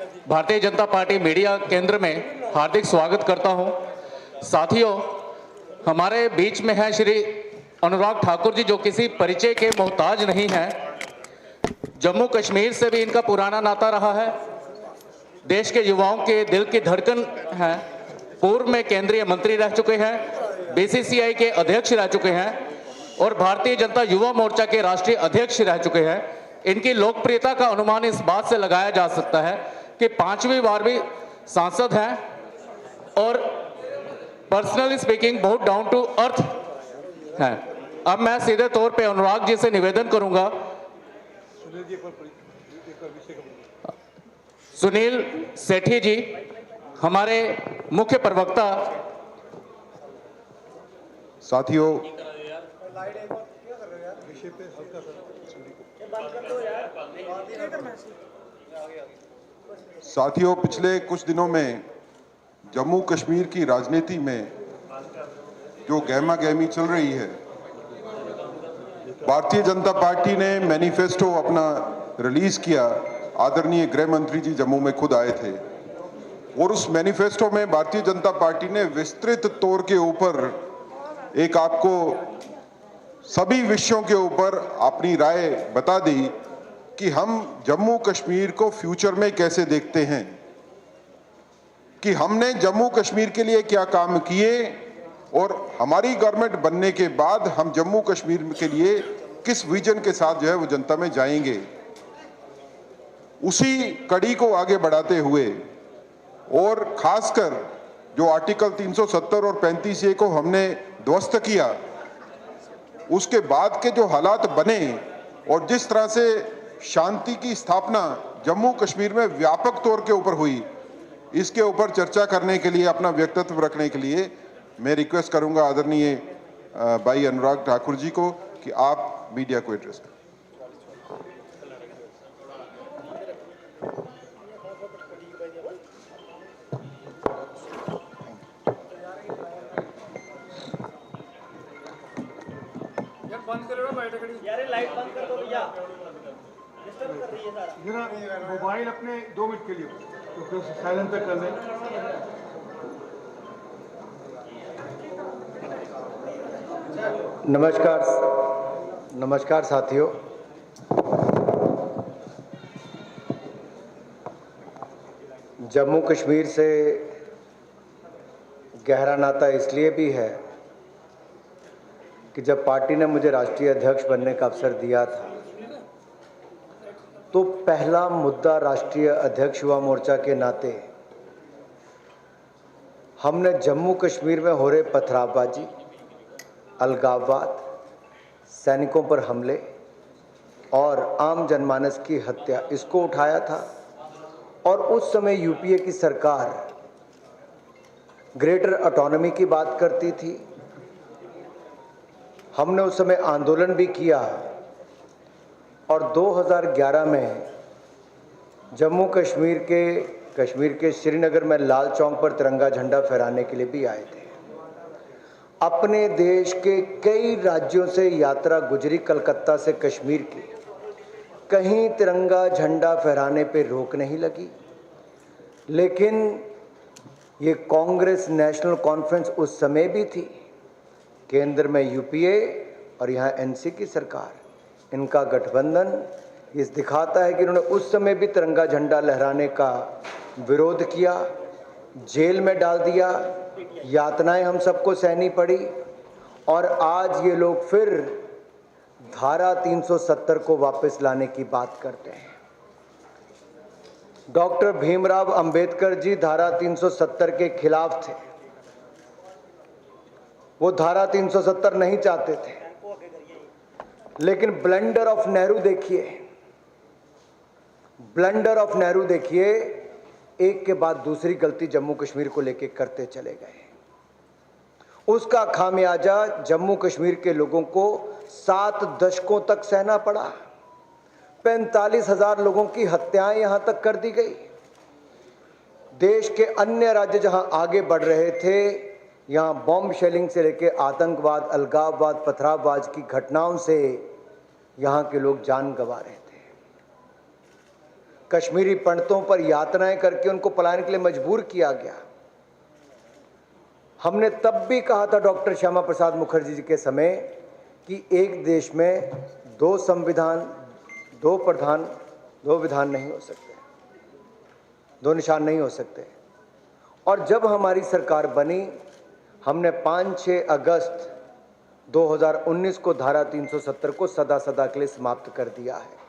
Bharatiya Janata party media केंद्र में हार्दिक स्वागत करता हूं। साथियों, हमारे बीच में है श्री अनुराग ठाकुर जी, जो किसी परिचय के मोहताज नहीं हैं। जम्मू कश्मीर से भी इनका पुराना नाता रहा है। देश के युवाओं के दिल की धड़कन है। पूर्व में केंद्रीय मंत्री रह चुके हैं, बीसीसीआई के अध्यक्ष रह चुके हैं और भारतीय जनता युवा मोर्चा के राष्ट्रीय अध्यक्ष रह चुके हैं। इनकी लोकप्रियता का अनुमान इस बात से लगाया जा सकता है कि 5वीं बार भी सांसद हैं और पर्सनली स्पीकिंग बहुत डाउन टू अर्थ हैं। अब मैं सीधे तौर पे अनुराग जी से निवेदन करूंगा, सुनील सेठी जी हमारे मुख्य प्रवक्ता। साथियों, पिछले कुछ दिनों में जम्मू कश्मीर की राजनीति में जो गहमा गहमी चल रही है, भारतीय जनता पार्टी ने मैनिफेस्टो अपना रिलीज किया। आदरणीय गृह मंत्री जी जम्मू में खुद आए थे और उस मैनिफेस्टो में भारतीय जनता पार्टी ने विस्तृत तौर के ऊपर एक आपको सभी विषयों के ऊपर अपनी राय बता दी कि हम जम्मू कश्मीर को फ्यूचर में कैसे देखते हैं, कि हमने जम्मू कश्मीर के लिए क्या काम किए और हमारी गवर्नमेंट बनने के बाद हम जम्मू कश्मीर के लिए किस विजन के साथ जो है वो जनता में जाएंगे। उसी कड़ी को आगे बढ़ाते हुए और खासकर जो आर्टिकल 370 और 35A को हमने ध्वस्त किया, उसके बाद के जो हालात बने और जिस तरह से शांति की स्थापना जम्मू कश्मीर में व्यापक तौर के ऊपर हुई, इसके ऊपर चर्चा करने के लिए, अपना व्यक्तित्व रखने के लिए मैं रिक्वेस्ट करूंगा आदरणीय भाई अनुराग ठाकुर जी को कि आप मीडिया को एड्रेस करें। बंद करो ना, बैठ खड़ी यार, लाइट बंद कर दो भैया, डिस्टर्ब कर रही है सारा। ये ना मोबाइल अपने 2 मिनट के लिए तो साइलेंट पे कर लें। नमस्कार साथियों। जम्मू कश्मीर से गहरा नाता इसलिए भी है कि जब पार्टी ने मुझे राष्ट्रीय अध्यक्ष बनने का अवसर दिया था तो पहला मुद्दा राष्ट्रीय अध्यक्ष युवा मोर्चा के नाते हमने जम्मू कश्मीर में हो रहे पथरावबाजी, अलगाववाद, सैनिकों पर हमले और आम जनमानस की हत्या, इसको उठाया था। और उस समय यूपीए की सरकार ग्रेटर ऑटोनॉमी की बात करती थी। हमने उस समय आंदोलन भी किया और 2011 में जम्मू कश्मीर के श्रीनगर में लाल चौक पर तिरंगा झंडा फहराने के लिए भी आए थे। अपने देश के कई राज्यों से यात्रा गुजरी कलकत्ता से कश्मीर की, कहीं तिरंगा झंडा फहराने पे रोक नहीं लगी। लेकिन ये कांग्रेस नेशनल कॉन्फ्रेंस उस समय भी थी, केंद्र में यूपीए और यहाँ एनसी की सरकार, इनका गठबंधन ये दिखाता है कि इन्होंने उस समय भी तिरंगा झंडा लहराने का विरोध किया, जेल में डाल दिया, यातनाएं हम सबको सहनी पड़ी और आज ये लोग फिर धारा 370 को वापस लाने की बात करते हैं। डॉक्टर भीमराव अंबेडकर जी धारा 370 के खिलाफ थे। वो धारा 370 नहीं चाहते थे, लेकिन ब्लंडर ऑफ नेहरू देखिए, ब्लंडर ऑफ नेहरू देखिए, एक के बाद दूसरी गलती जम्मू कश्मीर को लेकर करते चले गए। उसका खामियाजा जम्मू कश्मीर के लोगों को 7 दशकों तक सहना पड़ा। 45,000 लोगों की हत्याएं यहां तक कर दी गई। देश के अन्य राज्य जहां आगे बढ़ रहे थे, यहां बॉम्ब शेलिंग से लेकर आतंकवाद, अलगाववाद, पथरावबाज की घटनाओं से यहां के लोग जान गंवा रहे थे। कश्मीरी पंडितों पर यातनाएं करके उनको पलायन के लिए मजबूर किया गया। हमने तब भी कहा था डॉक्टर श्यामा प्रसाद मुखर्जी जी के समय कि एक देश में दो संविधान, दो प्रधान, दो विधान नहीं हो सकते, दो निशान नहीं हो सकते। और जब हमारी सरकार बनी, हमने 5-6 अगस्त 2019 को धारा 370 को सदा सदा के लिए समाप्त कर दिया है।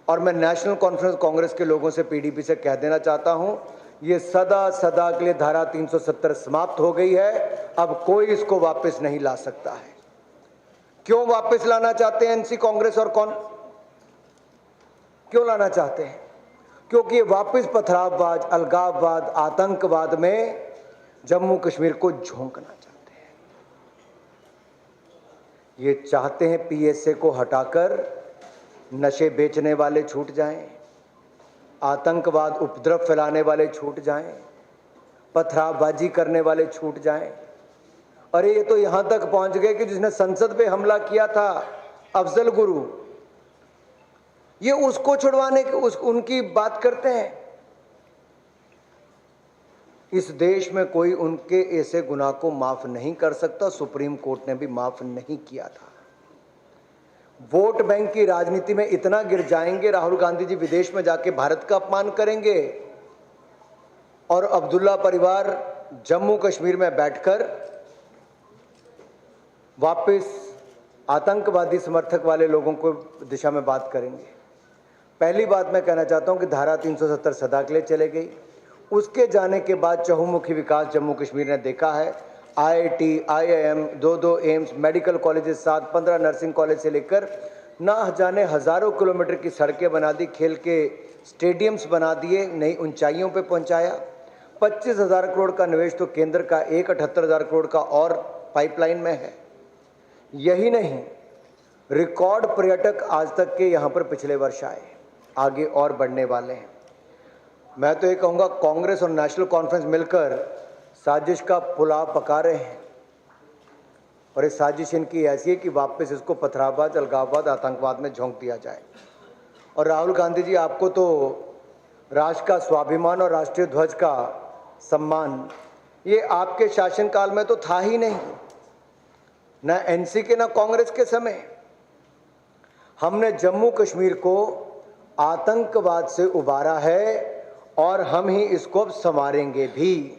और मैं नेशनल कॉन्फ्रेंस कांग्रेस के लोगों से, पीडीपी से कह देना चाहता हूं, ये सदा सदा के लिए धारा 370 समाप्त हो गई है। अब कोई इसको वापस नहीं ला सकता है। क्यों वापस लाना चाहते हैं एनसी कांग्रेस और क्यों लाना चाहते हैं? क्योंकि ये वापस पथराववाद, अलगाववाद, आतंकवाद में जम्मू कश्मीर को झोंकना चाहते हैं। ये चाहते हैं पीएसए को हटाकर नशे बेचने वाले छूट जाएं, आतंकवाद, उपद्रव फैलाने वाले छूट जाएं, पथरावबाजी करने वाले छूट जाएं। अरे ये तो यहां तक पहुंच गए कि जिसने संसद पे हमला किया था, अफजल गुरु, ये उसको छुड़वाने की उनकी बात करते हैं। इस देश में कोई उनके ऐसे गुनाह को माफ नहीं कर सकता। सुप्रीम कोर्ट ने भी माफ नहीं किया था। वोट बैंक की राजनीति में इतना गिर जाएंगे, राहुल गांधी जी विदेश में जाके भारत का अपमान करेंगे और अब्दुल्ला परिवार जम्मू कश्मीर में बैठकर वापस आतंकवादी समर्थक वाले लोगों को दिशा में बात करेंगे। पहली बात मैं कहना चाहता हूं कि धारा 370 सदा के लिए चले गई। उसके जाने के बाद चहुमुखी विकास जम्मू कश्मीर ने देखा है। IIT, IIM, 2 AIIMS, medical colleges, 7-15 nursing college से लेकर ना जाने हजारों किलोमीटर की सड़कें बना दी, खेल के स्टेडियम्स बना दिए, नई ऊंचाइयों पे पहुंचाया। 25,000 करोड़ का निवेश तो केंद्र का, 78,000 करोड़ का और पाइपलाइन में है। यही नहीं, रिकॉर्ड पर्यटक आज तक के यहाँ पर पिछले वर्ष आए, आगे और बढ़ने वाले हैं। मैं तो ये कहूँगा कांग्रेस और नेशनल कॉन्फ्रेंस मिलकर साजिश का पुलाव पका रहे हैं और ये साजिश इनकी ऐसी है कि वापस इसको पथराववाद, अलगाववाद, आतंकवाद में झोंक दिया जाए। और राहुल गांधी जी, आपको तो राष्ट्र का स्वाभिमान और राष्ट्रीय ध्वज का सम्मान ये आपके शासनकाल में तो था ही नहीं, न एनसी के न कांग्रेस के समय। हमने जम्मू कश्मीर को आतंकवाद से उबारा है और हम ही इसको संवारेंगे भी।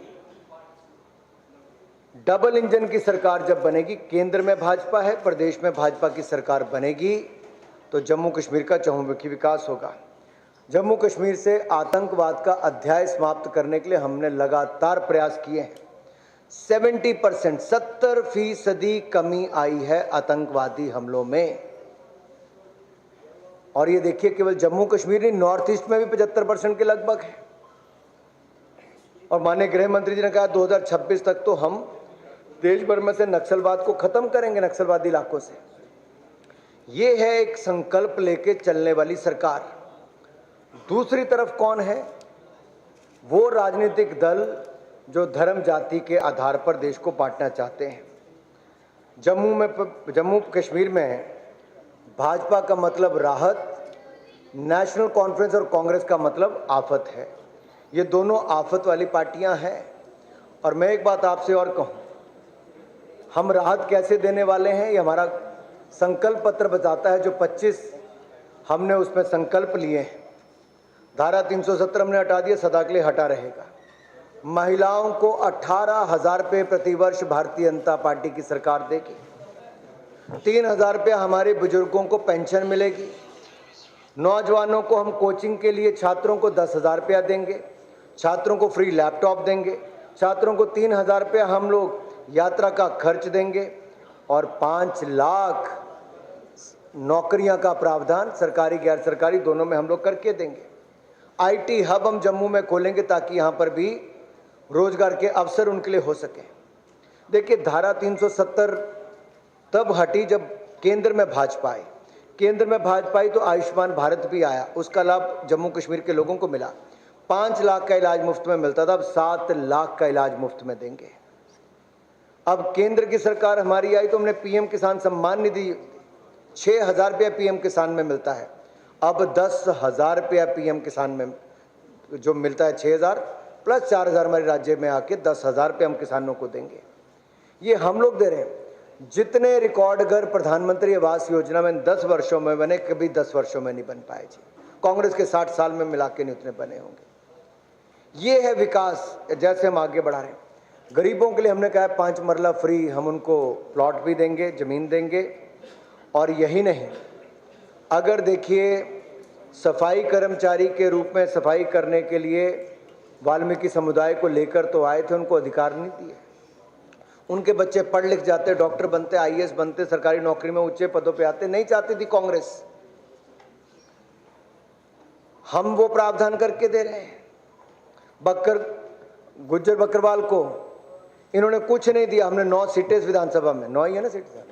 डबल इंजन की सरकार जब बनेगी, केंद्र में भाजपा है, प्रदेश में भाजपा की सरकार बनेगी, तो जम्मू कश्मीर का चहुमुखी विकास होगा। जम्मू कश्मीर से आतंकवाद का अध्याय समाप्त करने के लिए हमने लगातार प्रयास किए हैं। 70%, 70% कमी आई है आतंकवादी हमलों में। और ये देखिए, केवल जम्मू कश्मीर नहीं, नॉर्थ ईस्ट में भी 75% के लगभग है। और माननीय गृह मंत्री जी ने कहा 2026 तक तो हम देश भर में से नक्सलवाद को खत्म करेंगे, नक्सलवादी इलाकों से। ये है एक संकल्प लेके चलने वाली सरकार। दूसरी तरफ कौन है? वो राजनीतिक दल जो धर्म जाति के आधार पर देश को बांटना चाहते हैं। जम्मू कश्मीर में भाजपा का मतलब राहत, नेशनल कॉन्फ्रेंस और कांग्रेस का मतलब आफत है। ये दोनों आफत वाली पार्टियां हैं। और मैं एक बात आपसे और कहूं, हम राहत कैसे देने वाले हैं ये हमारा संकल्प पत्र बताता है, जो 25 हमने उसमें संकल्प लिए हैं। धारा 370 हमने हटा दिया, सदा के लिए हटा रहेगा। महिलाओं को 18,000 रुपये प्रतिवर्ष भारतीय जनता पार्टी की सरकार देगी। 3,000 रुपया हमारे बुजुर्गों को पेंशन मिलेगी। नौजवानों को हम कोचिंग के लिए छात्रों को 10,000 रुपया देंगे, छात्रों को फ्री लैपटॉप देंगे, छात्रों को 3,000 रुपया हम लोग यात्रा का खर्च देंगे और 5 लाख नौकरियां का प्रावधान सरकारी गैर सरकारी दोनों में हम लोग करके देंगे। आईटी हब हम जम्मू में खोलेंगे ताकि यहां पर भी रोजगार के अवसर उनके लिए हो सके। देखिए, धारा 370 तब हटी जब केंद्र में भाजपा आई। केंद्र में भाजपा आई तो आयुष्मान भारत भी आया, उसका लाभ जम्मू कश्मीर के लोगों को मिला। 5 लाख का इलाज मुफ्त में मिलता था, अब 7 लाख का इलाज मुफ्त में देंगे। अब केंद्र की सरकार हमारी आई तो हमने पीएम किसान सम्मान निधि 6,000 रुपया पीएम किसान में मिलता है। अब 10,000 रुपया पीएम किसान में जो मिलता है 6,000 प्लस 4,000 हमारे राज्य में आके 10,000 रुपये हम किसानों को देंगे। ये हम लोग दे रहे हैं। जितने रिकॉर्ड अगर प्रधानमंत्री आवास योजना में 10 वर्षों में बने, कभी 10 वर्षों में नहीं बन पाए जी। कांग्रेस के 60 साल में मिला के नहीं उतने बने होंगे। ये है विकास, जैसे हम आगे बढ़ा रहे हैं। गरीबों के लिए हमने कहा है 5 मरला फ्री, हम उनको प्लॉट भी देंगे, ज़मीन देंगे। और यही नहीं, अगर देखिए सफाई कर्मचारी के रूप में सफाई करने के लिए वाल्मीकि समुदाय को लेकर तो आए थे, उनको अधिकार नहीं दिए। उनके बच्चे पढ़ लिख जाते, डॉक्टर बनते, आईएएस बनते, सरकारी नौकरी में ऊंचे पदों पे आते, नहीं चाहती थी कांग्रेस। हम वो प्रावधान करके दे रहे हैं। गुज्जर बकरवाल को इन्होंने कुछ नहीं दिया। हमने 9 सीटें इस विधानसभा में, 9 ही है ना सीटें,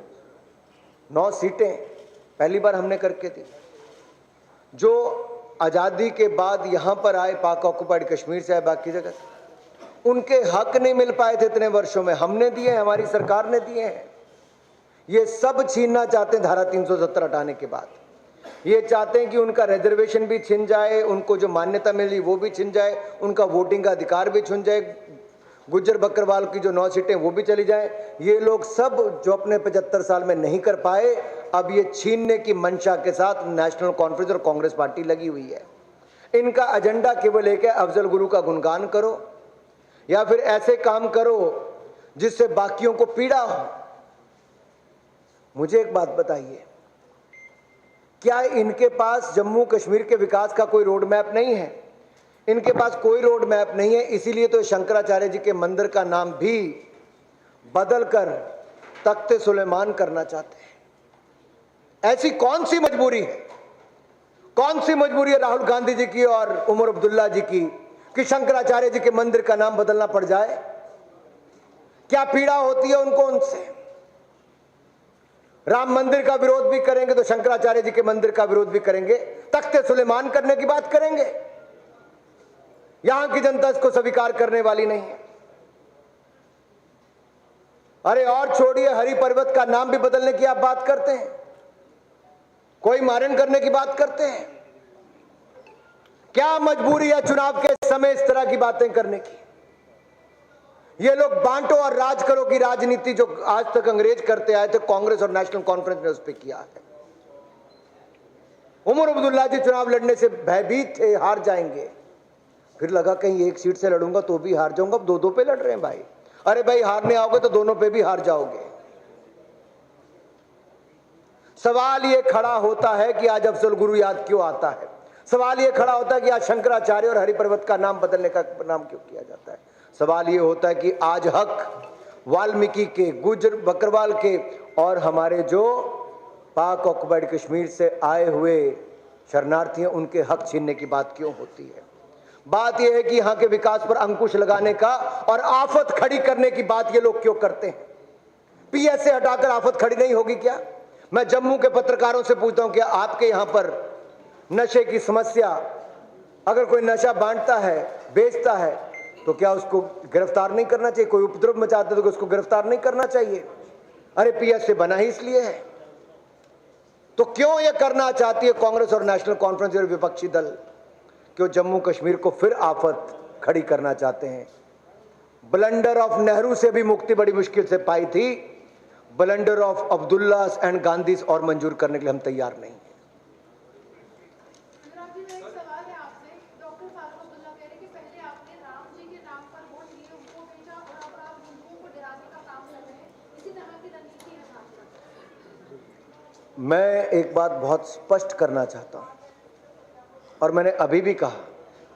9 सीटें पहली बार हमने करके दी। जो आज़ादी के बाद यहाँ पर आए, पाक ऑक्युपाइड कश्मीर से आए, बाकी जगह उनके हक नहीं मिल पाए थे इतने वर्षों में, हमने दिए, हमारी सरकार ने दिए हैं। ये सब छीनना चाहते हैं धारा 370 हटाने के बाद। ये चाहते हैं कि उनका रिजर्वेशन भी छिन जाए, उनको जो मान्यता मिली वो भी छिन जाए, उनका वोटिंग का अधिकार भी छिन जाए, गुज्जर बकरवाल की जो 9 सीटें वो भी चली जाए। ये लोग सब जो अपने 75 साल में नहीं कर पाए, अब ये छीनने की मंशा के साथ नेशनल कॉन्फ्रेंस और कांग्रेस पार्टी लगी हुई है। इनका एजेंडा केवल एक है, अफजल गुरु का गुणगान करो या फिर ऐसे काम करो जिससे बाकियों को पीड़ा हो। मुझे एक बात बताइए, क्या इनके पास जम्मू कश्मीर के विकास का कोई रोड मैप नहीं है? इनके पास कोई रोड मैप नहीं है, इसीलिए तो शंकराचार्य जी के मंदिर का नाम भी बदलकर तख्ते सुलेमान करना चाहते हैं। ऐसी कौन सी मजबूरी है, कौन सी मजबूरी है राहुल गांधी जी की और उमर अब्दुल्ला जी की कि शंकराचार्य जी के मंदिर का नाम बदलना पड़ जाए? क्या पीड़ा होती है उनको उनसे? राम मंदिर का विरोध भी करेंगे तो शंकराचार्य जी के मंदिर का विरोध भी करेंगे, तख्ते सुलेमान करने की बात करेंगे। यहां की जनता इसको स्वीकार करने वाली नहीं है। अरे और छोड़िए, हरि पर्वत का नाम भी बदलने की आप बात करते हैं, कोई मारन करने की बात करते हैं। क्या मजबूरी है चुनाव के समय इस तरह की बातें करने की? ये लोग बांटो और राज करो की राजनीति जो आज तक अंग्रेज करते आए थे, कांग्रेस और नेशनल कॉन्फ्रेंस ने उस पर किया है। उमर अब्दुल्ला जी चुनाव लड़ने से भयभीत थे, हार जाएंगे, फिर लगा कहीं एक सीट से लड़ूंगा तो भी हार जाऊंगा। अब 2-2 पे लड़ रहे हैं भाई। अरे भाई, हारने आओगे तो दोनों पे भी हार जाओगे। सवाल ये खड़ा होता है कि आज अफजल गुरु याद क्यों आता है? सवाल ये खड़ा होता है कि आज शंकराचार्य और हरिपर्वत का नाम बदलने का नाम क्यों किया जाता है? सवाल ये होता है कि आज हक वाल्मीकि के, गुज्जर बकरवाल के और हमारे जो पाक ऑक्युपाइड कश्मीर से आए हुए शरणार्थी हैं, उनके हक छीनने की बात क्यों होती है? बात यह है कि यहां के विकास पर अंकुश लगाने का और आफत खड़ी करने की बात ये लोग क्यों करते हैं? पीएसए हटाकर आफत खड़ी नहीं होगी क्या? मैं जम्मू के पत्रकारों से पूछता हूं, क्या आपके यहां पर नशे की समस्या, अगर कोई नशा बांटता है, बेचता है, तो क्या उसको गिरफ्तार नहीं करना चाहिए? कोई उपद्रव मचाता है तो उसको गिरफ्तार नहीं करना चाहिए? अरे पीएसए बना ही इसलिए है। तो क्यों यह करना चाहती है कांग्रेस और नेशनल कॉन्फ्रेंस और विपक्षी दल? क्यों जम्मू कश्मीर को फिर आफत खड़ी करना चाहते हैं? ब्लंडर ऑफ नेहरू से भी मुक्ति बड़ी मुश्किल से पाई थी, ब्लंडर ऑफ अब्दुल्लास एंड गांधीस और मंजूर करने के लिए हम तैयार नहीं हैं। मैं एक बात बहुत स्पष्ट करना चाहता हूं, और मैंने अभी भी कहा,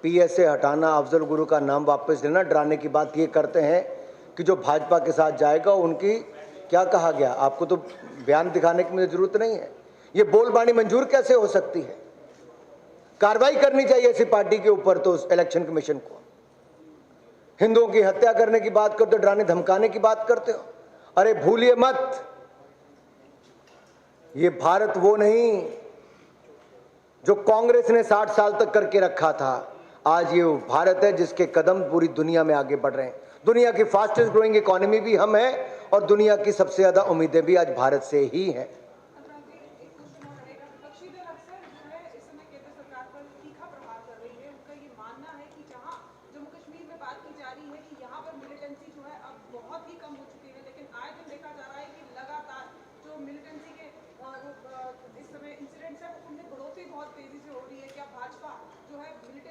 पीएसए हटाना, अफजल गुरु का नाम वापस लेना, डराने की बात ये करते हैं कि जो भाजपा के साथ जाएगा उनकी, क्या कहा गया, आपको तो बयान दिखाने की मुझे जरूरत नहीं है, ये बोलबानी मंजूर कैसे हो सकती है? कार्रवाई करनी चाहिए ऐसी पार्टी के ऊपर तो इलेक्शन कमीशन को। हिंदुओं की हत्या करने की बात करते हो, डराने धमकाने की बात करते हो। अरे भूलिए मत, ये भारत वो नहीं जो कांग्रेस ने 60 साल तक करके रखा था। आज ये भारत है जिसके कदम पूरी दुनिया में आगे बढ़ रहे हैं। दुनिया की फास्टेस्ट ग्रोइंग इकोनॉमी भी हम हैं और दुनिया की सबसे ज्यादा उम्मीदें भी आज भारत से ही हैं।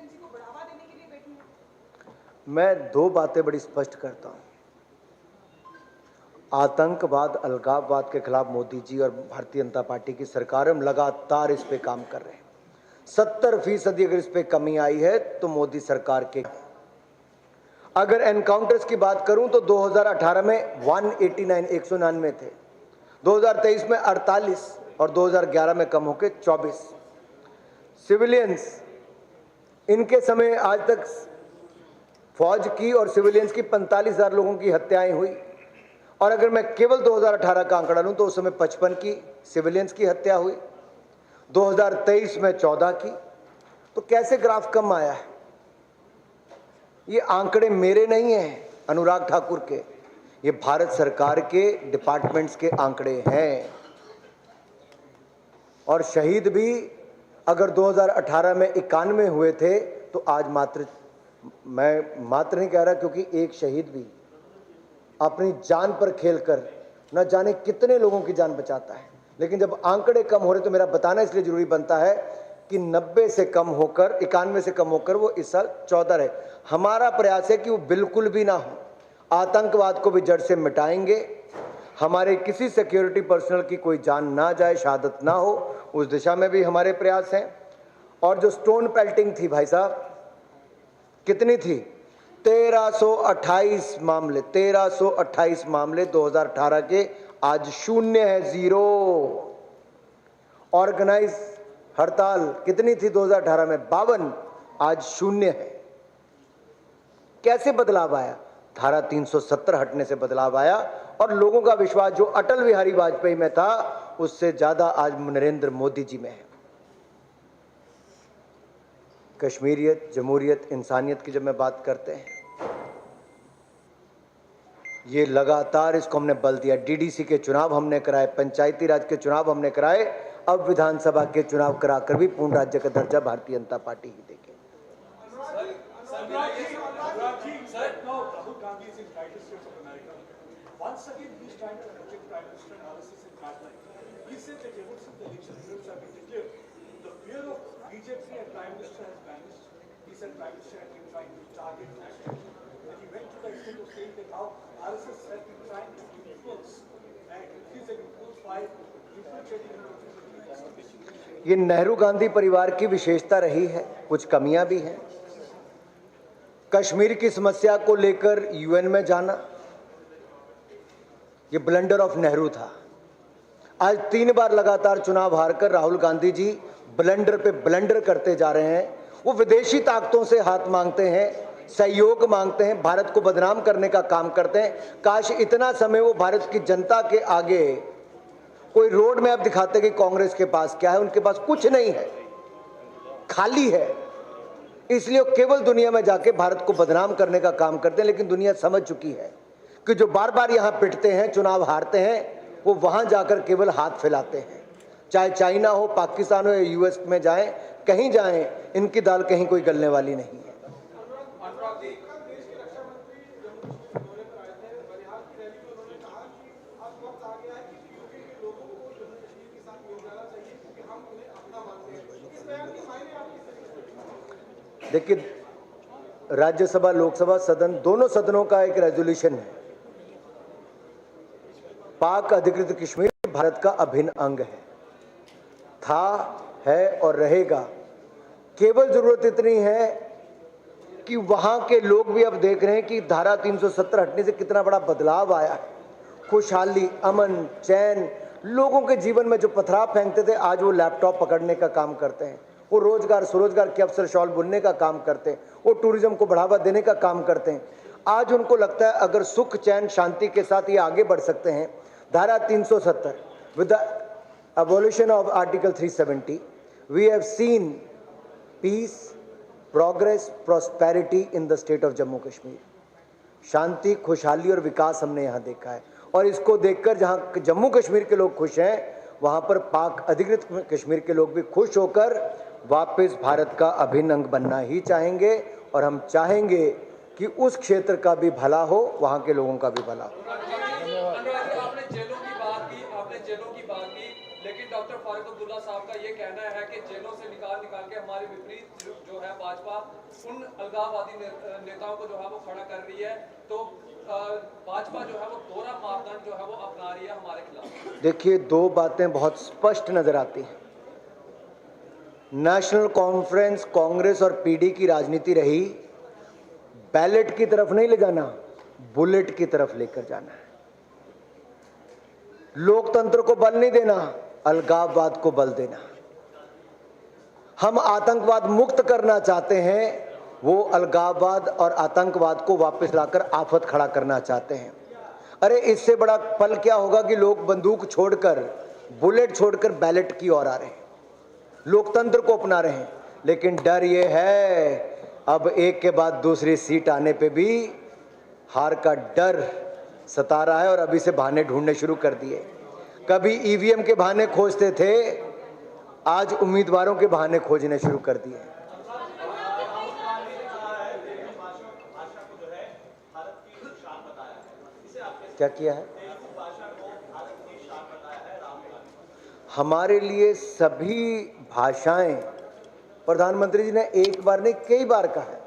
इंसर्जेंसी को बढ़ावा देने के लिए बैठी है? मैं दो बातें बड़ी स्पष्ट करता हूं। आतंकवाद, अलगाववाद के खिलाफ मोदी जी और भारतीय जनता पार्टी की सरकार हम लगातार इस पे काम कर रहे हैं। 70% अगर इस पे कमी आई है तो मोदी सरकार के। अगर एनकाउंटर्स की बात करूं तो 2018 में 199 थे, 2023 में 48 और 2011 में कम होकर 24। सिविलियंस, इनके समय आज तक फौज की और सिविलियंस की 45,000 लोगों की हत्याएं हुई, और अगर मैं केवल 2018 का आंकड़ा लूं तो उस समय 55 की सिविलियंस की हत्या हुई, 2023 में 14 की। तो कैसे ग्राफ कम आया है? ये आंकड़े मेरे नहीं हैं, अनुराग ठाकुर के, ये भारत सरकार के डिपार्टमेंट्स के आंकड़े हैं। और शहीद भी अगर 2018 में 91 हुए थे तो आज मैं मात्र नहीं कह रहा, क्योंकि एक शहीद भी अपनी जान पर खेलकर न जाने कितने लोगों की जान बचाता है। लेकिन जब आंकड़े कम हो रहे तो मेरा बताना इसलिए जरूरी बनता है कि 90 से कम होकर, 91 से कम होकर वो इस साल 14 रहे। हमारा प्रयास है कि वो बिल्कुल भी ना हो। आतंकवाद को भी जड़ से मिटाएंगे, हमारे किसी सिक्योरिटी पर्सनल की कोई जान ना जाए, शहादत ना हो, उस दिशा में भी हमारे प्रयास हैं। और जो स्टोन पेल्टिंग थी भाई साहब, कितनी थी? 1328 मामले, 1328 मामले 2018 के, आज शून्य है, 0। ऑर्गेनाइज हड़ताल कितनी थी 2018 में? 52, आज शून्य है। कैसे बदलाव आया? धारा 370 हटने से बदलाव आया, और लोगों का विश्वास जो अटल बिहारी वाजपेयी में था उससे ज्यादा आज नरेंद्र मोदी जी में है। कश्मीरियत, जमहूरियत, इंसानियत की जब मैं बात करते हैं, ये लगातार इसको हमने बल दिया। डीडीसी के चुनाव हमने कराए, पंचायती राज के चुनाव हमने कराए, अब विधानसभा के चुनाव कराकर भी पूर्ण राज्य का दर्जा भारतीय जनता पार्टी ही देगी। Once again, he's trying to project Prime Minister analysis in that line. He said that ever since the election results have been declared, the fear of BJP and Prime Minister has vanished. He said Prime Minister had been trying to target nationalism. And he went to the extent of saying that how RSS has been trying to influence and increase and influence by infiltrating into ये नेहरू गांधी परिवार की विशेषता रही है, कुछ कमियां भी हैं। कश्मीर की समस्या को लेकर यूएन में जाना, ये ब्लंडर ऑफ नेहरू था। आज 3 बार लगातार चुनाव हारकर राहुल गांधी जी ब्लंडर पे ब्लंडर करते जा रहे हैं। वो विदेशी ताकतों से हाथ मांगते हैं, सहयोग मांगते हैं, भारत को बदनाम करने का काम करते हैं। काश इतना समय वो भारत की जनता के आगे कोई रोड मैप दिखाते कि कांग्रेस के पास क्या है। उनके पास कुछ नहीं है, खाली है। इसलिए वो केवल दुनिया में जाके भारत को बदनाम करने का काम करते हैं। लेकिन दुनिया समझ चुकी है कि जो बार बार यहाँ पिटते हैं, चुनाव हारते हैं, वो वहां जाकर केवल हाथ फैलाते हैं। चाहे चाइना हो, पाकिस्तान हो या यूएस में जाएं, कहीं जाएं, इनकी दाल कहीं कोई गलने वाली नहीं है। देखिए, राज्यसभा, लोकसभा सदन, दोनों सदनों का एक रेजोल्यूशन है। पाक अधिकृत कश्मीर भारत का अभिन्न अंग था, है और रहेगा। केवल जरूरत इतनी है कि वहां के लोग भी अब देख रहे हैं कि धारा 370 हटने से कितना बड़ा बदलाव आया है। खुशहाली, अमन, चैन, लोगों के जीवन में जो पथराव फेंकते थे, आज वो लैपटॉप पकड़ने का काम करते हैं। वो रोजगार, स्वरोजगार के अवसर, शॉल बुनने का काम करते हैं। वो टूरिज्म को बढ़ावा देने का काम करते हैं। आज उनको लगता है अगर सुख, चैन, शांति के साथ ये आगे बढ़ सकते हैं। धारा 370 with the abolition of Article 370, we have seen peace, progress, prosperity in the state of Jammu Kashmir. शांति, खुशहाली और विकास हमने यहाँ देखा है। और इसको देखकर जहाँ जम्मू कश्मीर के लोग खुश हैं, वहाँ पर पाक अधिकृत कश्मीर के लोग भी खुश होकर वापस भारत का अभिन्न अंग बनना ही चाहेंगे। और हम चाहेंगे कि उस क्षेत्र का भी भला हो, वहाँ के लोगों का भी भला हो। आपने जेलों की बात की, लेकिन डॉक्टर फारूक अब्दुल्ला साहब का ये कहना है कि जेलों से निकाल के हमारे विपरीत जो जो है भाजपा उन अलगाववादी नेताओं को जो है वो खड़ा कर रही है, तो भाजपा जो है वो दोहरा मापदंड जो है वो अपना रही है हमारे खिलाफ। देखिए, दो बातें बहुत स्पष्ट नजर आती हैं। नेशनल कॉन्फ्रेंस, कांग्रेस और पीडी की राजनीति रही बैलेट की तरफ नहीं ले जाना, बुलेट की तरफ लेकर जाना है। लोकतंत्र को बल नहीं देना, अलगाववाद को बल देना। हम आतंकवाद मुक्त करना चाहते हैं, वो अलगाववाद और आतंकवाद को वापस लाकर आफत खड़ा करना चाहते हैं। अरे इससे बड़ा पल क्या होगा कि लोग बंदूक छोड़कर, बुलेट छोड़कर बैलेट की ओर आ रहे हैं, लोकतंत्र को अपना रहे हैं। लेकिन डर ये है, अब एक के बाद दूसरी सीट आने पे भी हार का डर सता रहा है और अभी से बहाने ढूंढने शुरू कर दिए। कभी ईवीएम के बहाने खोजते थे, आज उम्मीदवारों के बहाने खोजने शुरू कर दिए। क्या किया है? हमारे लिए सभी भाषाएं, प्रधानमंत्री जी ने एक बार नहीं कई बार कहा है,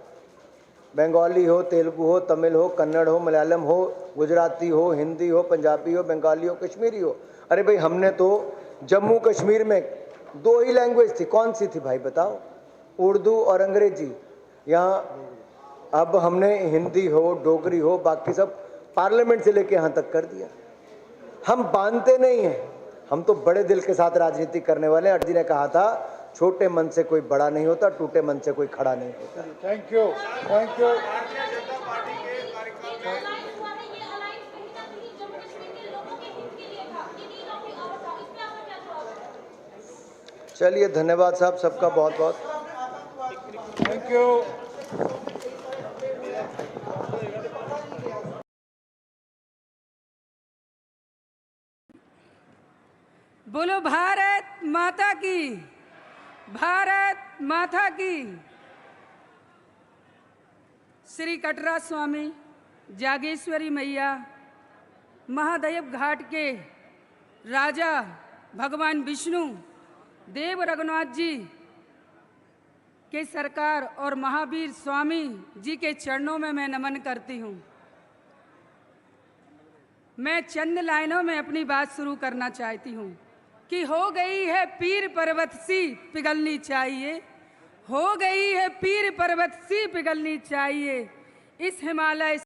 बंगाली हो, तेलुगु हो, तमिल हो, कन्नड़ हो, मलयालम हो, गुजराती हो, हिंदी हो, पंजाबी हो, बंगाली हो, कश्मीरी हो। अरे भाई, हमने तो जम्मू कश्मीर में 2 ही लैंग्वेज थी, कौन सी थी भाई बताओ? उर्दू और अंग्रेजी। यहाँ अब हमने हिंदी हो, डोगरी हो, बाकी सब पार्लियामेंट से लेके यहाँ तक कर दिया। हम बांधते नहीं हैं, हम तो बड़े दिल के साथ राजनीति करने वाले हैं। अटल जी ने कहा था, छोटे मन से कोई बड़ा नहीं होता, टूटे मन से कोई खड़ा नहीं होता। Thank you, thank you. चलिए, धन्यवाद साहब सबका बहुत बहुत। Thank you. बोलो भारत माता की, भारत माता की। श्री कटरा स्वामी जागेश्वरी मैया महादेव घाट के राजा भगवान विष्णु देव रघुनाथ जी के सरकार और महावीर स्वामी जी के चरणों में मैं नमन करती हूँ। मैं चंद लाइनों में अपनी बात शुरू करना चाहती हूँ कि हो गई है पीर पर्वत सी पिघलनी चाहिए, हो गई है पीर पर्वत सी पिघलनी चाहिए। इस हिमालय